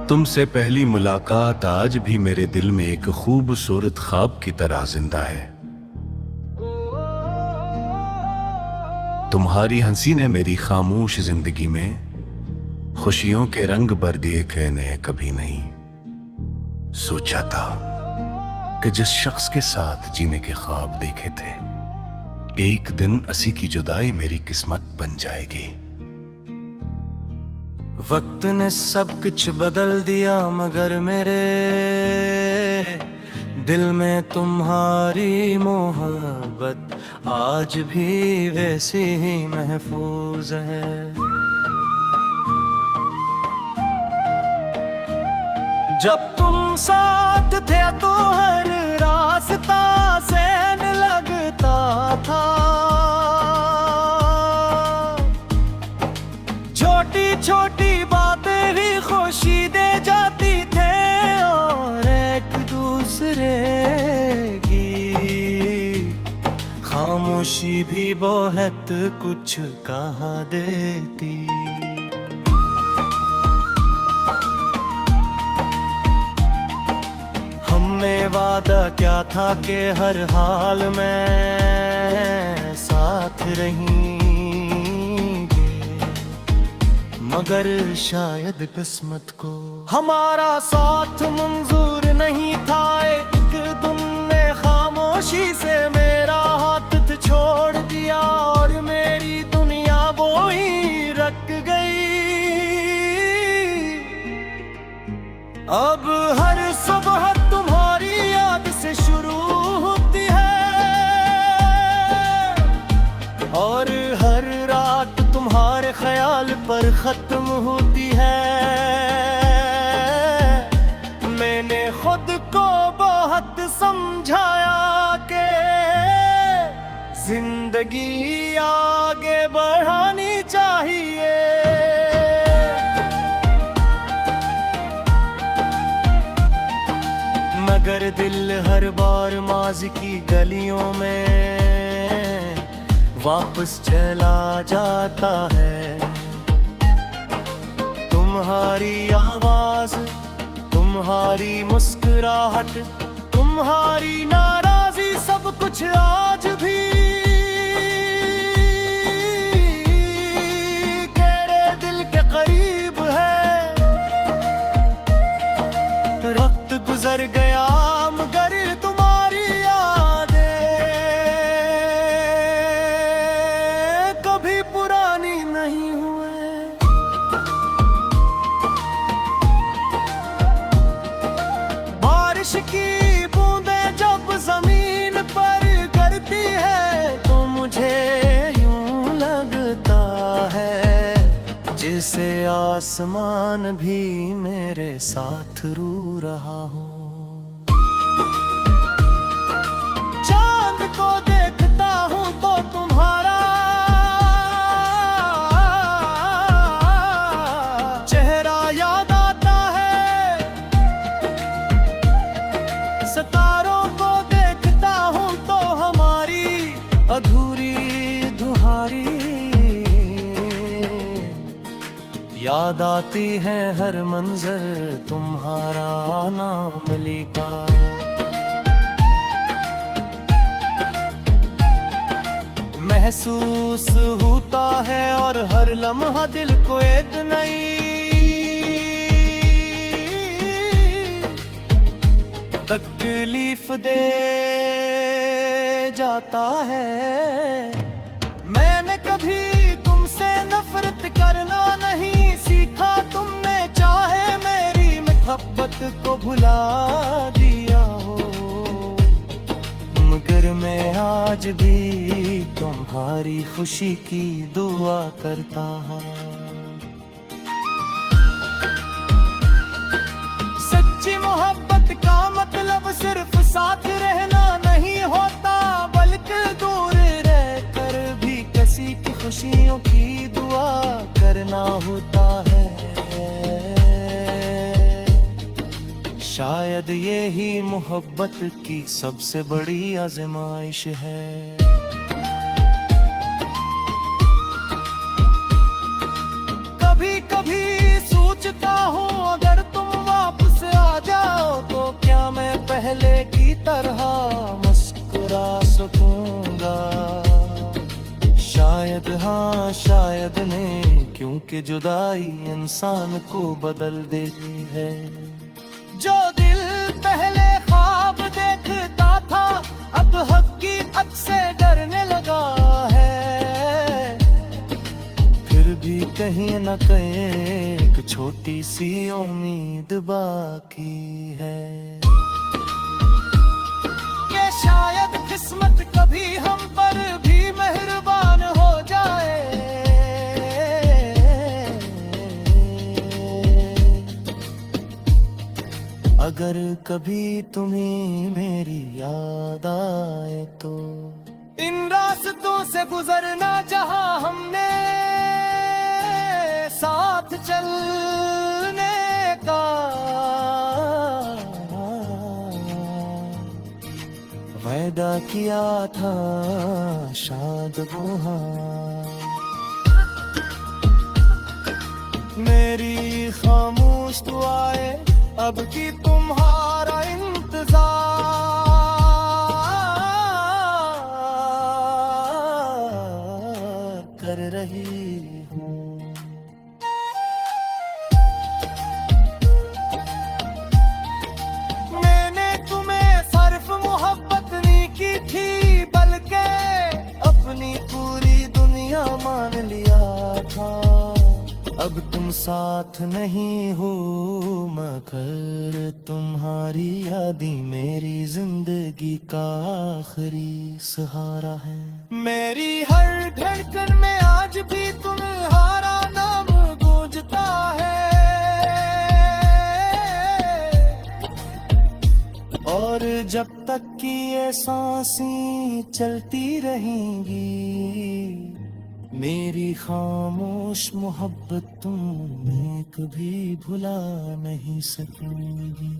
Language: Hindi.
तुमसे पहली मुलाकात आज भी मेरे दिल में एक खूबसूरत ख्वाब की तरह जिंदा है। तुम्हारी हंसी ने मेरी खामोश जिंदगी में खुशियों के रंग भर दिए कि मैंने कभी नहीं सोचा था कि जिस शख्स के साथ जीने के ख्वाब देखे थे, एक दिन असी की जुदाई मेरी किस्मत बन जाएगी। वक्त ने सब कुछ बदल दिया, मगर मेरे दिल में तुम्हारी मोहब्बत आज भी वैसी ही महफूज है। जब तुम साथ थे तो हर रास्ता सैन लगता था, छोटी छोटी बातें भी खुशी दे जाती थे और एक दूसरे की खामोशी भी बहुत कुछ कहा देती। हमने वादा क्या था कि हर हाल में साथ रहेंगे, मगर शायद किस्मत को हमारा साथ मंजूर नहीं था। एक दिन ने खामोशी से मेरा हाथ छोड़ दिया और मेरी दुनिया वो ही रख गई। अब हर सुबह तुम्हारी याद से शुरू होती है और हर रात तुम्हारे ख्याल पर खत्म होती है। मैंने खुद को बहुत समझाया कि जिंदगी आगे बढ़ानी चाहिए, मगर दिल हर बार माज़ी की गलियों में वापस चला जाता है। तुम्हारी आवाज, तुम्हारी मुस्कुराहट, तुम्हारी नाराजी, सब कुछ आज भी तेरे दिल के करीब है। वक्त गुजर गया मगर तुम्हारी यादें कभी पुरानी नहीं हुए। बारिश की बूंदें जब जमीन पर गिरती है तो मुझे यूं लगता है जैसे आसमान भी मेरे साथ रो रहा हो। चांद को देखता हूँ तो तुम्हारा चेहरा याद आता है, सितारों को देखता हूँ तो हमारी अधूरी दुहारी याद आती है। हर मंजर तुम्हारा नाम लिखा, महसूस होता है और हर लम्हा दिल को एक नई तकलीफ दे जाता है। मैंने कभी तुमसे नफरत करना नहीं सीखा, तुमने चाहे मेरी मोहब्बत को भुला दिया हो, मगर मैं आज भी तुम्हारी खुशी की दुआ करता हूँ। सच्ची मोहब्बत का मतलब सिर्फ साथ रहना नहीं होता, बल्कि दूर रहकर भी किसी की खुशियों की दुआ करना होता है। शायद यही मोहब्बत की सबसे बड़ी आजमाइश है। कभी कभी सोचता हूँ अगर तुम तुम वापस आ जाओ तो क्या मैं पहले की तरह मुस्कुरा सकूंगा? शायद हाँ शायद नहीं, क्योंकि जुदाई इंसान को बदल देती है। जो दिल पहले ख्वाब देखता था अब हकीकत से डरने लगा है। फिर भी कहीं न कहीं एक छोटी सी उम्मीद बाकी है कि शायद किस्मत कभी हम पर भी मेहरबान हो जाए। अगर कभी तुम्हें मेरी याद आए तो इन रास्तों से गुजरना जहां हमने साथ चलने का वादा किया था, शायद वहाँ मेरी खामोश दुआएं अब की तुम्हारा इंतजार कर रही हूँ। मैंने तुम्हें सिर्फ मोहब्बत नहीं की थी, बल्कि अपनी पूरी दुनिया मान लिया था। अब तुम साथ नहीं हो मगर तुम्हारी यादें मेरी जिंदगी का आखिरी सहारा है। मेरी हर धड़कन में आज भी तुम्हारा नाम गूंजता है और जब तक कि ये सांसें चलती रहेंगी मेरी खामोश मोहब्बत तुम्हें कभी भुला नहीं सकूंगी।